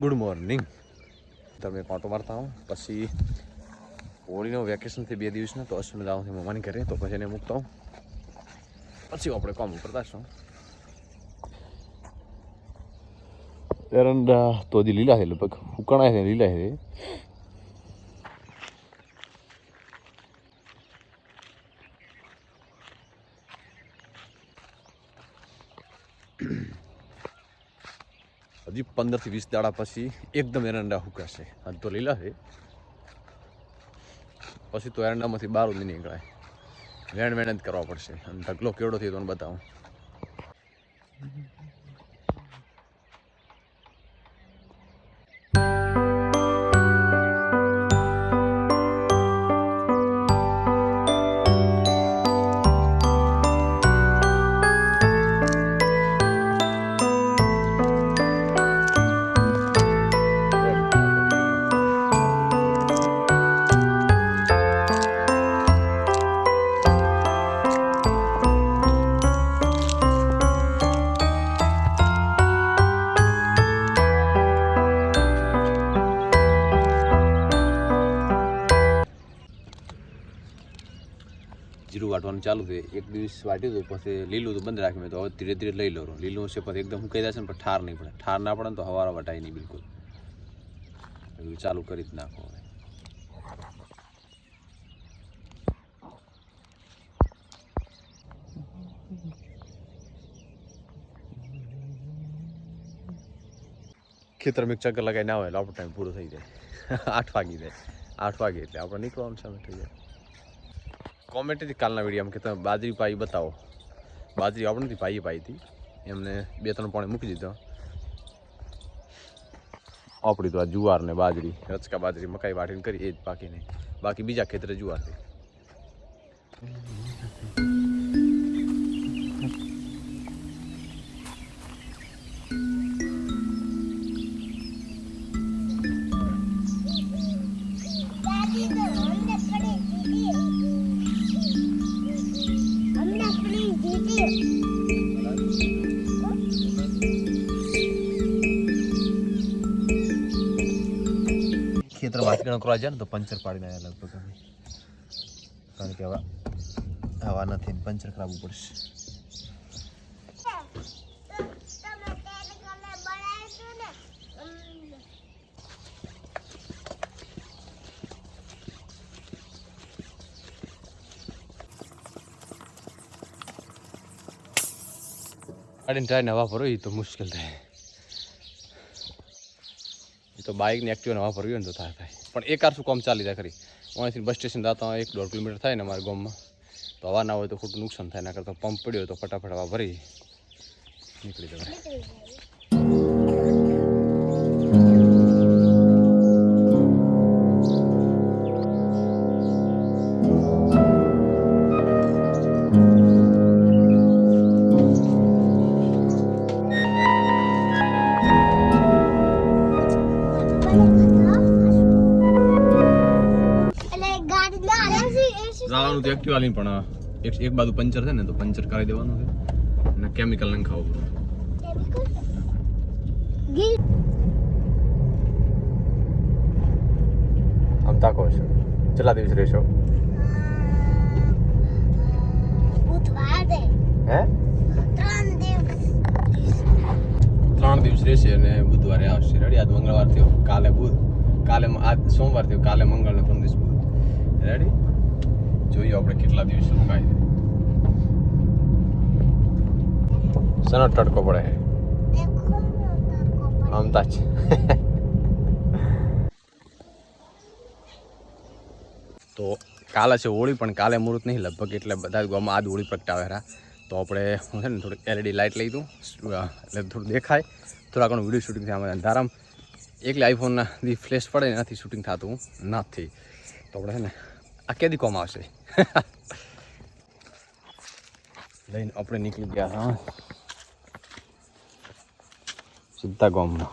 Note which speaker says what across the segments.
Speaker 1: Good morning. તમે auto મારતા હો પછી હોળીનો વેકેશનથી 2 દિવસનો તો અશ્વિન જવાનું મમ્માની ઘરે તો પછી એને મૂકતા હોઉં પછી આપણે કામ કરતા છું. એરંડા તો હજી લીલા છે, લગભગ ઉકળાય છે, લીલા છે. હજી 15 થી 20 દાડા પછી એકદમ એરંડા હુકાશે. આજ તો લીલા છે, પછી તો એરંડામાંથી બહાર જ નહીં નીકળાય. વેણ જ કરવા પડશે. અને ઢગલો કેવડો થયો તો બતાવું. જીરું વાટવાનું ચાલુ છે. એક દિવસ વાટ્યું હતું, પછી લીલું તો બંધ રાખ્યું. મેં તો હવે ધીરે ધીરે લઈ લઉં. લીલું છે પછી એકદમ સુકાઈ જશે ને, પણ ઠાર નહીં પડે. ઠાર ના પડે ને તો હવારા વટાય નહીં બિલકુલ. એવું ચાલુ કરી જ નાખો. હવે ખેતર મેં ચક્કર લગાવી ના હોય એટલે આપણો ટાઈમ પૂરો થઈ જાય. 8 વાગી જાય. 8 વાગે એટલે આપણે નીકળવાનું સામે થઈ જાય. કોમેન્ટ હતી કાલના વિડીયોમાં કે તમે બાજરી પાઈ બતાવો. બાજરી આપણે નથી પાઈ હતી, એમને 2-3 પાણી મૂકી દીધો. આપણી તો આ જુવાર ને બાજરી, રચકા બાજરી મકાઈ વાટીને કરી એ જ બાકી નહીં. બાકી બીજા ખેતરે જુવાર છે. ખેતર વાટકણ કરવા જાય ને તો પંચર પાડી નાખ્યા લગભગ. કારણ કે હવા નથી, પંચર કરાવવું પડશે. ગાડીને ટાયરને હવા ભરવી તો મુશ્કેલ થાય. એ તો બાઇકને એક્ટિવાને હવા ભરવી હોય ને તો થાય. પણ એક આરસું કામ ચાલી જાય ખરી. અહીંથી બસ સ્ટેશન જતા 1-1.5 કિલોમીટર થાય ને અમારા ગામમાં, તો હવા ના હોય તો ખોટું નુકસાન થાય. ના કરતા પંપ પડ્યો તો ફટાફટ હવા ભરી નીકળી જવાય. જવાનું તો એક્ટિવા લઈને, પણ એક બાજુ પંચર છે ને તો પંચર કરાવી દેવાનું છે અને કેમિકલ નખાવવું પડે. આમ તાકો છે. કેટલા દિવસ રહેશો? હે 3 દિવસ રહેશે અને બુધવારે આવશે. રેડી? આજ મંગળવાર થયો, કાલે બુધ, કાલે આજ સોમવાર થયો, કાલે મંગળ ને 15 બુધ. રેડી? જોઈએ આપણે કેટલા દિવસ રોકાય. સનો તડકો પડે આમતા જ. તો કાલે છે હોળી, પણ કાલે મુહૂર્ત નહીં લગભગ, એટલે બધા ગામમાં આજ હોળી પ્રગટાવે. તો આપણે હું છે ને થોડીક LED લાઇટ લઈ દઉં એટલે થોડું દેખાય. થોડા ઘણું વિડીયો શૂટિંગ થાય. અંધારામાં એકલી આઈફોનના ફ્લેશ પડે એનાથી શૂટિંગ થતું નથી. તો આપણે છે ને આ કેદી કોમ આવશે લઈને આપણે નીકળી ગયા. હા, સીધા ગામમાં.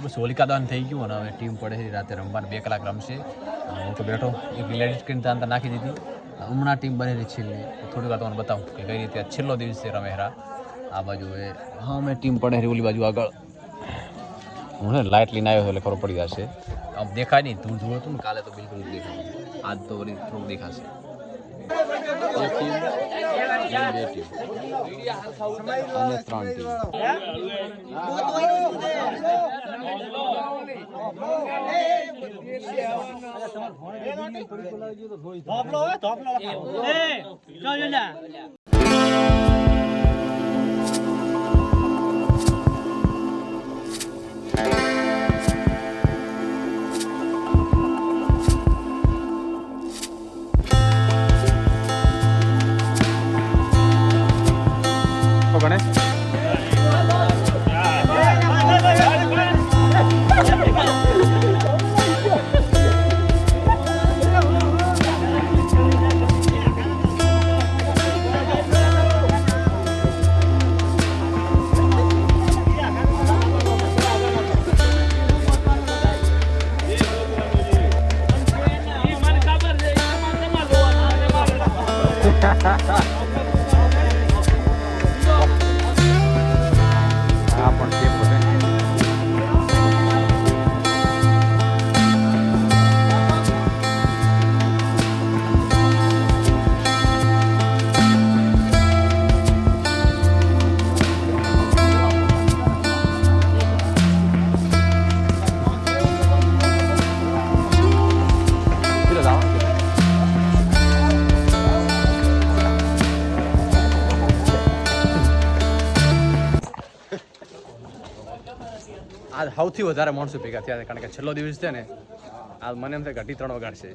Speaker 1: બસ હોલિકા દહન થઈ ગયું અને હવે ટીમ પડે છે રાતે રમવાનું 2 કલાક રમશે. હું તો બેઠો એક લેડી સ્ક્રીન ત્યાં નાખી દીધી. હમણાં ટીમ બની રહી છેલ્લી થોડી વાર તમને બતાવું કે કઈ રીતે છેલ્લો દિવસ છે રમેરા. આ બાજુ હવે હા મેં ટીમ પડે રહી ઓલી બાજુ આગળ હું ને લાઇટ લઈને આવ્યો એટલે ખબર પડી જશે. આમ દેખાય નહીં તું જોયું હતું ને કાલે તો બિલકુલ દેખાય આજ તો વળી થોડુંક દેખાશે. એક ટીમ બે ટીમ અને 3 ટીમ. આજ સૌથી વધારે માણસો ભેગા થયા કારણ કે છેલ્લો દિવસ છે ને આજ મને એમ થાય ઘટી 3 વગાડશે.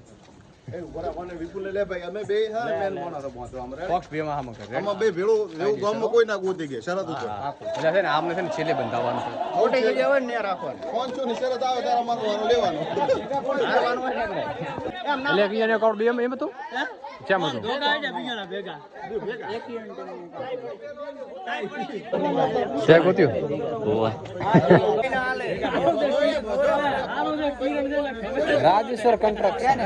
Speaker 1: છેલ્લે બંધાવવાનું એમ હતું કેમ હતું શેક હોતું રાજેશ્વર કન્સ્ટ્રક્શન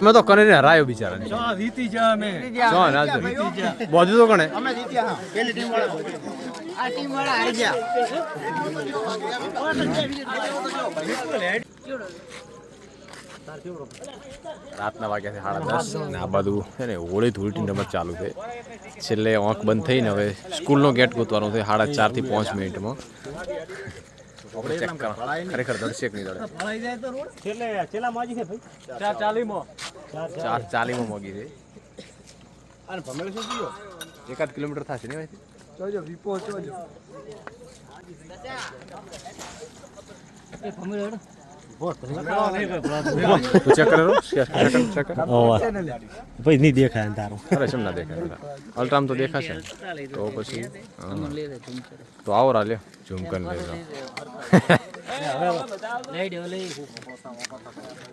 Speaker 1: મેં તો કને ને હરાયો બિચારાને
Speaker 2: જીતી જા અમે
Speaker 1: બધું તો કણે
Speaker 2: અમે જીત્યા પેલી ટીમ વાળા આ ટીમ વાળા હારી ગયા
Speaker 1: રાતના વાગ્યા છે 10:30 ને આ બધું છે ને હોળી ધૂળની રમત ચાલુ છે છેલ્લે આંખ બંધ થઈને હવે સ્કૂલનો ગેટ ગોતવાનો છે 4:30 થી 5 મિનિટમાં આપણે ચેક કરો ખરેખર દર્શક નહીં દડે
Speaker 2: છેલ્લા માજી છે ભાઈ 4:40 માં
Speaker 1: 4:40 માં મોગી છે
Speaker 2: અને ભમેલ શું થયો
Speaker 1: 1 કિલોમીટર થશે ને ભાઈ
Speaker 2: જોજો વિપો જોજો એ ભમેલ હેડ
Speaker 1: તો ચેક કરો ચેક કરો
Speaker 2: ભાઈ નહીં દેખાય તારો
Speaker 1: અરે કેમ ના દેખાય અલ્ટ્રામ તો દેખાશે તો પછી તો આવો રા લ્યો ઝૂમ કરીને લઈ જાઓ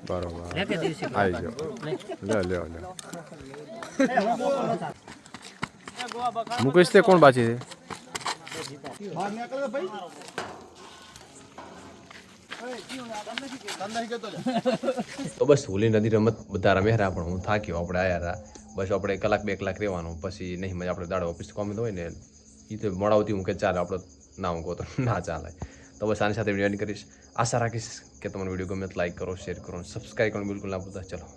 Speaker 1: બરોબર આવી જાઓ લ્યો મુકેશ તે કોણ બાકી છે તો બસ હોલી નદી રમત બધા રમ્યા પણ હું થાક્યો આપણે આયા બસ આપણે 1 કલાક 2 કલાક રહેવાનું પછી નહીં મજા આપણે દાડો ઓફિસ કોમ હોય ને એ તો મોડાવતી હું કે ચાલે આપણે ના હું કહો તો ના ચાલે તો બસ આની સાથે વિડીયો કરીશ આશા રાખીશ કે તમને વિડીયો ગમે તો લાઈક કરો શેર કરો સબસ્ક્રાઈબ કરવાનું બિલકુલ ના ભૂલતા ચલો